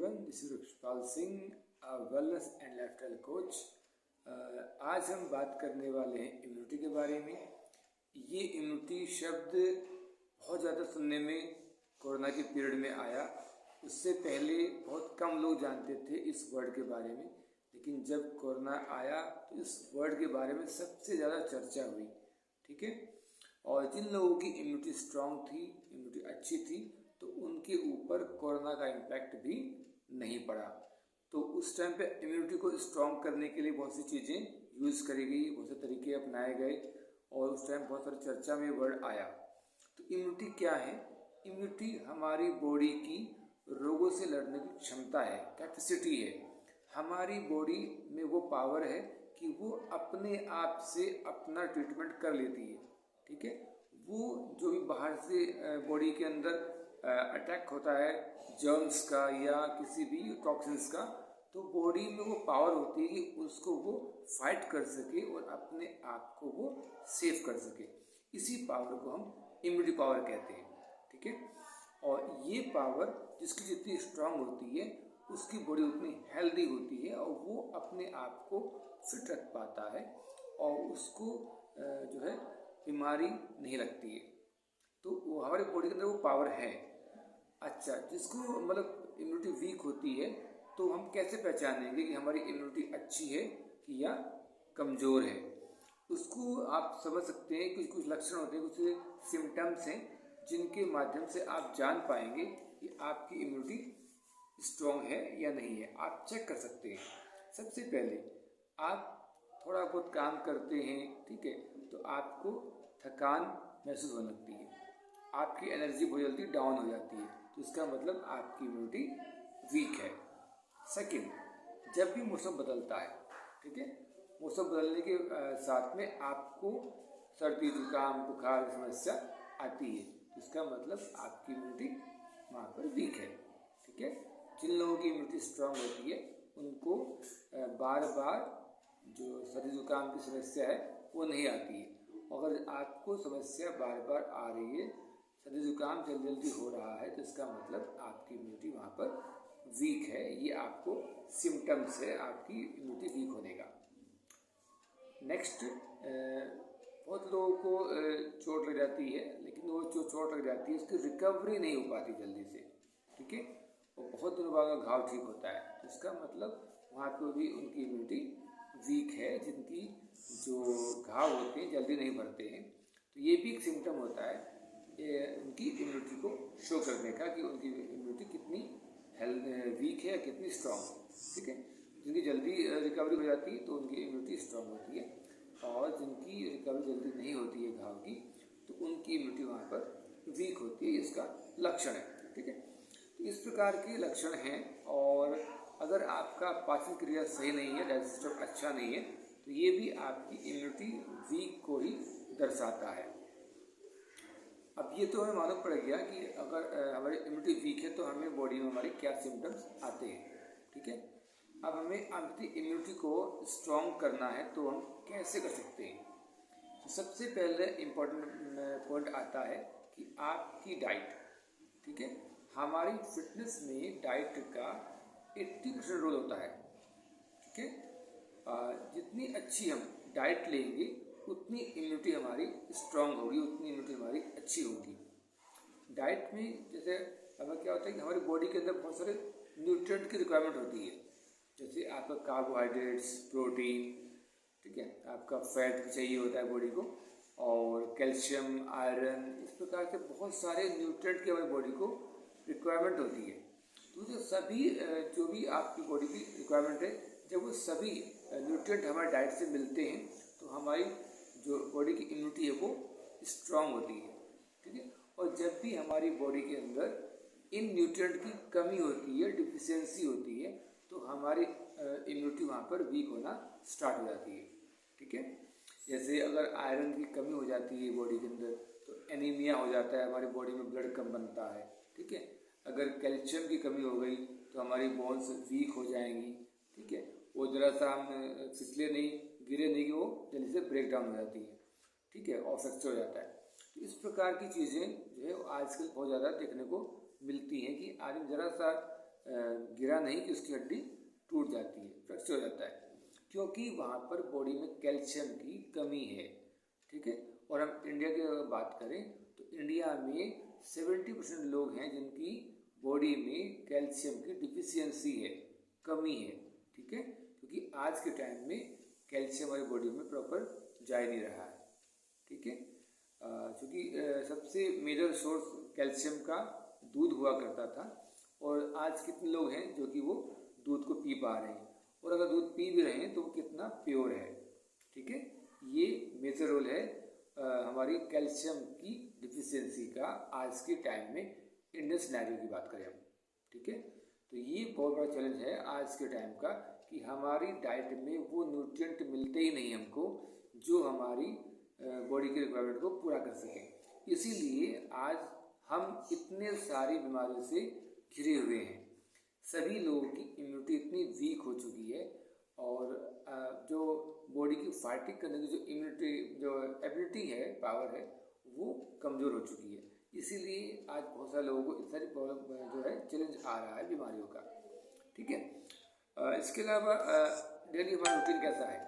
everyone, this is Rukshpal Singh, a wellness and lifestyle coach. आज हम बात करने वाले हैं इम्यूनिटी के बारे में। ये इम्यूनिटी शब्द बहुत ज़्यादा सुनने में कोरोना के पीरियड में आया। उससे पहले बहुत कम लोग जानते थे इस वर्ड के बारे में, लेकिन जब कोरोना आया तो इस वर्ड के बारे में सबसे ज़्यादा चर्चा हुई। ठीक है, और जिन लोगों की इम्यूनिटी स्ट्रांग थी, इम्यूनिटी अच्छी थी, तो उनके ऊपर कोरोना का इम्पैक्ट भी नहीं पड़ा। तो उस टाइम पे इम्यूनिटी को स्ट्रांग करने के लिए बहुत सी चीज़ें यूज़ करी गई, बहुत से तरीके अपनाए गए और उस टाइम बहुत सारी चर्चा में वर्ड आया। तो इम्यूनिटी क्या है? इम्यूनिटी हमारी बॉडी की रोगों से लड़ने की क्षमता है, कैपेसिटी है। हमारी बॉडी में वो पावर है कि वो अपने आप से अपना ट्रीटमेंट कर लेती है। ठीक है, वो जो भी बाहर से बॉडी के अंदर अटैक होता है जर्म्स का या किसी भी टॉक्सिन्स का, तो बॉडी में वो पावर होती है कि उसको वो फाइट कर सके और अपने आप को वो सेव कर सके। इसी पावर को हम इम्यूनिटी पावर कहते हैं। ठीक है, और ये पावर जिसकी जितनी स्ट्रांग होती है उसकी बॉडी उतनी हेल्दी होती है और वो अपने आप को फिट रख पाता है और उसको जो है बीमारी नहीं लगती है। तो वो हमारे बॉडी के अंदर वो पावर है। अच्छा, जिसको मतलब इम्यूनिटी वीक होती है तो हम कैसे पहचानेंगे कि हमारी इम्यूनिटी अच्छी है कि या कमज़ोर है? उसको आप समझ सकते हैं, कुछ कुछ लक्षण होते हैं, कुछ सिम्टम्स हैं जिनके माध्यम से आप जान पाएंगे कि आपकी इम्यूनिटी स्ट्रॉन्ग है या नहीं है। आप चेक कर सकते हैं। सबसे पहले आप थोड़ा बहुत काम करते हैं, ठीक है, तो आपको थकान महसूस होने लगती है, आपकी एनर्जी बहुत जल्दी डाउन हो जाती है, तो इसका मतलब आपकी इम्यूनिटी वीक है। सेकंड, जब भी मौसम बदलता है, ठीक है, मौसम बदलने के साथ में आपको सर्दी जुकाम बुखार की समस्या आती है, तो इसका मतलब आपकी इम्यूनिटी वहाँ पर वीक है। ठीक है, जिन लोगों की इम्यूनिटी स्ट्रांग होती है उनको बार बार जो सर्दी जुकाम की समस्या है वो नहीं आती है। अगर आपको समस्या बार बार आ रही है, सर्दी जुकाम जल्दी जल्दी हो रहा है, तो इसका मतलब आपकी इम्यूनिटी वहाँ पर वीक है। ये आपको सिम्टम्स है आपकी इम्यूनिटी वीक होने का। नेक्स्ट, बहुत लोगों को चोट लग जाती है, लेकिन वो जो चोट लग जाती है उसकी रिकवरी नहीं हो पाती जल्दी से। ठीक है, और बहुत दिनों बाद घाव ठीक होता है, तो इसका मतलब वहाँ पर भी उनकी इम्यूनिटी वीक है। जिनकी जो घाव होते हैं जल्दी नहीं भरते हैं, तो ये भी एक सिम्टम होता है उनकी इम्यूनिटी को शो करने का कि उनकी इम्यूनिटी कितनी वीक है, कितनी स्ट्रांग है। ठीक है, जिनकी जल्दी रिकवरी हो जाती है तो उनकी इम्यूनिटी स्ट्रांग होती है, और जिनकी रिकवरी जल्दी नहीं होती है घाव की, तो उनकी इम्यूनिटी वहाँ पर वीक होती है। इसका लक्षण है। ठीक है, तो इस प्रकार के लक्षण हैं। और अगर आपका पाचन क्रिया सही नहीं है, डाइजेस्टिव सिस्टम अच्छा नहीं है, तो ये भी आपकी इम्यूनिटी वीक को ही दर्शाता है। अब ये तो हमें मालूम पड़ गया कि अगर हमारी इम्यूनिटी वीक है तो हमें बॉडी में हमारे क्या सिम्टम्स आते हैं। ठीक है, अब हमें अपनी इम्यूनिटी को स्ट्रॉन्ग करना है तो हम कैसे कर सकते हैं? तो सबसे पहले इम्पोर्टेंट पॉइंट आता है कि आपकी डाइट। ठीक है, हमारी फिटनेस में डाइट का 80% रोल होता है। ठीक है, जितनी अच्छी हम डाइट लेंगे उतनी इम्यूनिटी हमारी स्ट्रांग होगी, उतनी इम्यूनिटी हमारी अच्छी होगी। डाइट में जैसे हमें क्या होता है कि हमारी बॉडी के अंदर बहुत सारे न्यूट्रिएंट की रिक्वायरमेंट होती है, जैसे आपका कार्बोहाइड्रेट्स, प्रोटीन, ठीक है, आपका फैट भी चाहिए होता है बॉडी को, और कैल्शियम, आयरन, इस प्रकार से बहुत सारे न्यूट्रिएंट की हमारी बॉडी को रिक्वायरमेंट होती है। तो जो सभी जो भी आपकी बॉडी की रिक्वायरमेंट है, जब वो सभी न्यूट्रिएंट हमारे डाइट से मिलते हैं तो हमारी जो बॉडी की इम्यूनिटी है वो स्ट्रांग होती है। ठीक है, और जब भी हमारी बॉडी के अंदर इन न्यूट्रिएंट की कमी होती है, डिफिशियंसी होती है, तो हमारी इम्यूनिटी वहाँ पर वीक होना स्टार्ट हो जाती है। ठीक है, जैसे अगर आयरन की कमी हो जाती है बॉडी के अंदर तो एनीमिया हो जाता है, हमारी बॉडी में ब्लड कम बनता है। ठीक है, अगर कैल्शियम की कमी हो गई तो हमारी बोन्स वीक हो जाएंगी। ठीक है, वो ज़रा सा हम फिसले नहीं, गिरे नहीं कि वो जल्दी से ब्रेक डाउन हो जाती है। ठीक है, और फ्रैक्चर हो जाता है। तो इस प्रकार की चीज़ें जो है आजकल बहुत ज़्यादा देखने को मिलती हैं कि आदमी ज़रा सा गिरा नहीं कि उसकी हड्डी टूट जाती है, फ्रैक्चर हो जाता है, क्योंकि वहाँ पर बॉडी में कैल्शियम की कमी है। ठीक है। और हम इंडिया की अगर बात करें तो इंडिया में 70% लोग हैं जिनकी बॉडी में कैल्शियम की डिफिशियंसी है, कमी है। ठीक है। क्योंकि आज के टाइम में कैल्शियम हमारी बॉडी में प्रॉपर जा ही नहीं रहा है। ठीक है। क्योंकि सबसे मेजर सोर्स कैल्शियम का दूध हुआ करता था, और आज कितने लोग हैं जो कि वो दूध को पी पा रहे हैं, और अगर दूध पी भी रहे हैं तो वो कितना प्योर है। ठीक है। ये मेजर रोल है हमारी कैल्शियम की डिफिशियंसी का आज के टाइम में, इंडियन सिनेरियो की बात करें हम। ठीक है। तो ये बहुत बड़ा चैलेंज है आज के टाइम का कि हमारी डाइट में वो न्यूट्रिएंट मिलते ही नहीं हमको जो हमारी बॉडी की रिक्वायरमेंट को पूरा कर सकें। इसीलिए आज हम इतने सारी बीमारियों से घिरे हुए हैं। सभी लोगों की इम्यूनिटी इतनी वीक हो चुकी है, और जो बॉडी की फाइटिंग करने की जो इम्यूनिटी, जो एबिलिटी है, पावर है, वो कमज़ोर हो चुकी है। इसीलिए आज बहुत सारे लोगों को इस सारी प्रॉब्लम जो है चैलेंज आ रहा है बीमारियों का। ठीक है। इसके अलावा डेली हमारा रूटीन कैसा है,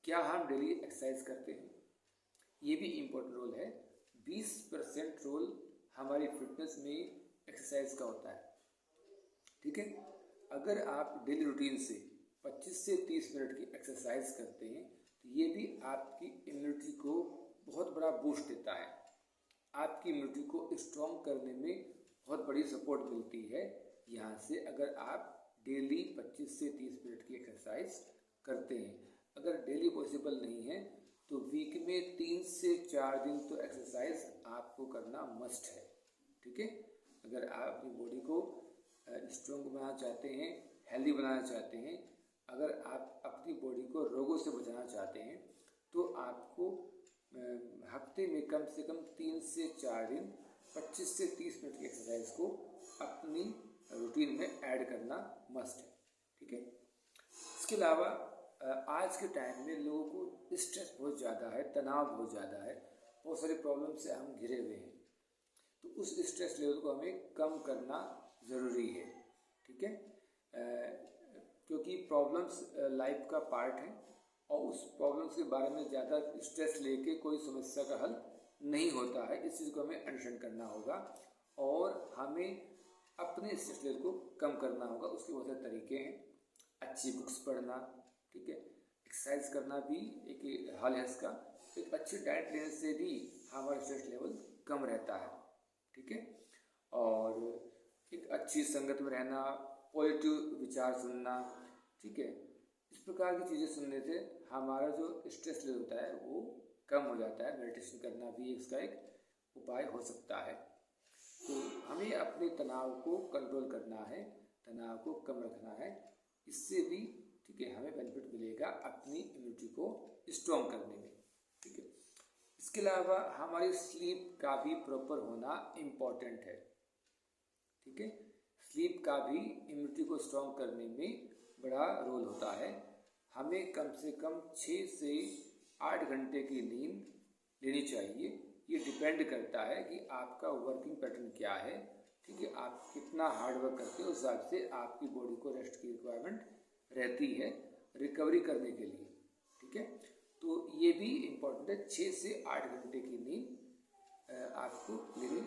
क्या हम डेली एक्सरसाइज करते हैं, ये भी इम्पोर्टेंट रोल है। 20% रोल हमारी फिटनेस में एक्सरसाइज का होता है। ठीक है। अगर आप डेली रूटीन से 25 से 30 मिनट की एक्सरसाइज करते हैं तो ये भी आपकी इम्यूनिटी को बहुत बड़ा बूस्ट देता है, आपकी इम्यूनिटी को स्ट्रॉन्ग करने में बहुत बड़ी सपोर्ट मिलती है यहाँ से, अगर आप डेली 25 से 30 मिनट की एक्सरसाइज करते हैं। अगर डेली पॉसिबल नहीं है तो वीक में 3 से 4 दिन तो एक्सरसाइज आपको करना मस्ट है। ठीक है। अगर आप अपनी बॉडी को स्ट्रॉन्ग बनाना चाहते हैं, हेल्दी बनाना चाहते हैं, अगर आप अपनी बॉडी को रोगों से बचाना चाहते हैं, तो आपको हफ्ते में कम से कम 3 से 4 दिन 25 से 30 मिनट की एक्सरसाइज को अपनी रूटीन में ऐड करना मस्ट है। ठीक है। इसके अलावा आज के टाइम में लोगों को स्ट्रेस बहुत ज़्यादा है, तनाव बहुत ज़्यादा है, बहुत सारी प्रॉब्लम से हम घिरे हुए हैं, तो उस स्ट्रेस लेवल को हमें कम करना ज़रूरी है। ठीक है। क्योंकि प्रॉब्लम्स लाइफ का पार्ट है, और उस प्रॉब्लम्स के बारे में ज़्यादा स्ट्रेस लेके कोई समस्या का हल नहीं होता है। इस चीज़ को हमें अंडरस्टैंड करना होगा, और हमें अपने स्ट्रेस लेवल को कम करना होगा। उसके बहुत सारे तरीके हैं। अच्छी बुक्स पढ़ना, ठीक है, एक्सरसाइज करना भी एक हल है इसका। एक अच्छी डाइट लेने से भी हमारा स्ट्रेस लेवल कम रहता है। ठीक है। और एक अच्छी संगत में रहना, पॉजिटिव विचार सुनना, ठीक है, इस प्रकार की चीज़ें सुनने से हमारा जो स्ट्रेस लेवल होता है वो कम हो जाता है। मेडिटेशन करना भी इसका एक उपाय हो सकता है। तो हमें अपने तनाव को कंट्रोल करना है, तनाव को कम रखना है, इससे भी ठीक है हमें बेनिफिट मिलेगा अपनी इम्यूनिटी को स्ट्रॉन्ग करने में। ठीक है। इसके अलावा हमारी स्लीप का भी प्रॉपर होना इम्पॉर्टेंट है। ठीक है। स्लीप का भी इम्यूनिटी को स्ट्रॉन्ग करने में बड़ा रोल होता है। हमें कम से कम 6 से 8 घंटे की नींद लेनी चाहिए। ये डिपेंड करता है कि आपका वर्किंग पैटर्न क्या है। ठीक है। आप कितना हार्ड वर्क करते हो, उस हिसाब से आपकी बॉडी को रेस्ट की रिक्वायरमेंट रहती है रिकवरी करने के लिए। ठीक है। तो ये भी इम्पोर्टेंट है, 6 से 8 घंटे की नींद आपको लेनी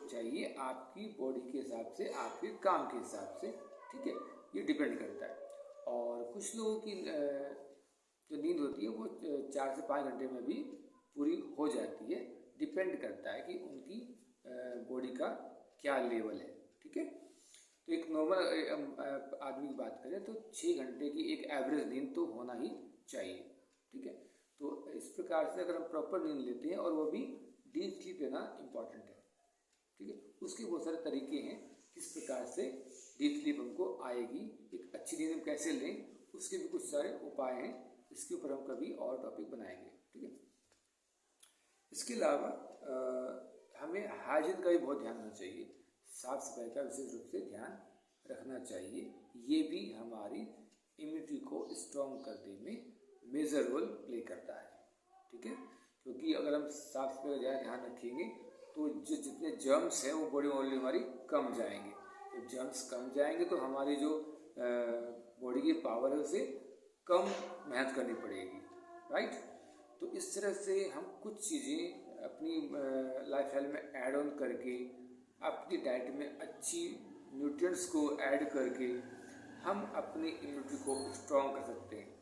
चाहिए, आपकी बॉडी के हिसाब से, आपके काम के हिसाब से। ठीक है। ये डिपेंड करता है। और कुछ लोगों की जो नींद होती है वो 4 से 5 घंटे में भी पूरी हो जाती है। डिपेंड करता है कि उनकी बॉडी का क्या लेवल है। ठीक है। तो एक नॉर्मल आदमी की बात करें तो 6 घंटे की एक एवरेज नींद तो होना ही चाहिए। ठीक है। तो इस प्रकार से अगर हम प्रॉपर नींद लेते हैं, और वो भी डीप स्लीप लेना इम्पॉर्टेंट है। ठीक है। उसके बहुत सारे तरीके हैं किस प्रकार से डीप स्लीप हमको आएगी, एक अच्छी नींद हम कैसे लें, उसके भी कुछ सारे उपाय हैं। इसके ऊपर हम कभी और टॉपिक बनाएंगे। ठीक है। इसके अलावा हमें हाइजीन का भी बहुत ध्यान रखना चाहिए, साफ सफाई का विशेष रूप से ध्यान रखना चाहिए। ये भी हमारी इम्यूनिटी को स्ट्रॉन्ग करने में मेजर रोल प्ले करता है। ठीक है। क्योंकि अगर हम साफ सफाई का ज़्यादा ध्यान रखेंगे तो जितने जर्म्स हैं वो बॉडी में ऑलरेडी हमारी कम जाएंगे। तो जर्म्स कम जाएंगे तो हमारी जो बॉडी की पावर है उसे कम मेहनत करनी पड़ेगी, राइट। तो इस तरह से हम कुछ चीज़ें अपनी लाइफस्टाइल में ऐड ऑन करके अपनी डाइट में अच्छी न्यूट्रिएंट्स को ऐड करके हम अपनी इम्यूनिटी को स्ट्रॉन्ग कर सकते हैं।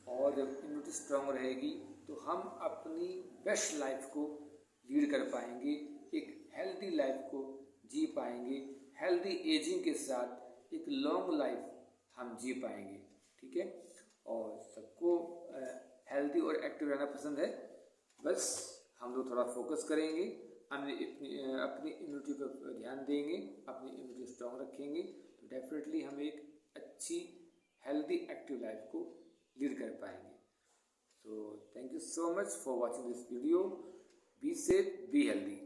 और जब इम्यूनिटी स्ट्रॉन्ग रहेगी तो हम अपनी बेस्ट लाइफ को लीड कर पाएंगे, एक हेल्दी लाइफ को जी पाएंगे, हेल्दी एजिंग के साथ एक लॉन्ग लाइफ हम जी पाएंगे, ठीक है। और सबको हेल्दी और एक्टिव रहना पसंद है, बस हम लोग थोड़ा फोकस करेंगे, अपनी इम्यूनिटी पर ध्यान देंगे, अपनी इम्यूनिटी स्ट्रॉन्ग रखेंगे तो डेफिनेटली हम एक अच्छी हेल्दी एक्टिव लाइफ को लीड कर पाएंगे। So thank you so much for watching this video. Be safe, be healthy.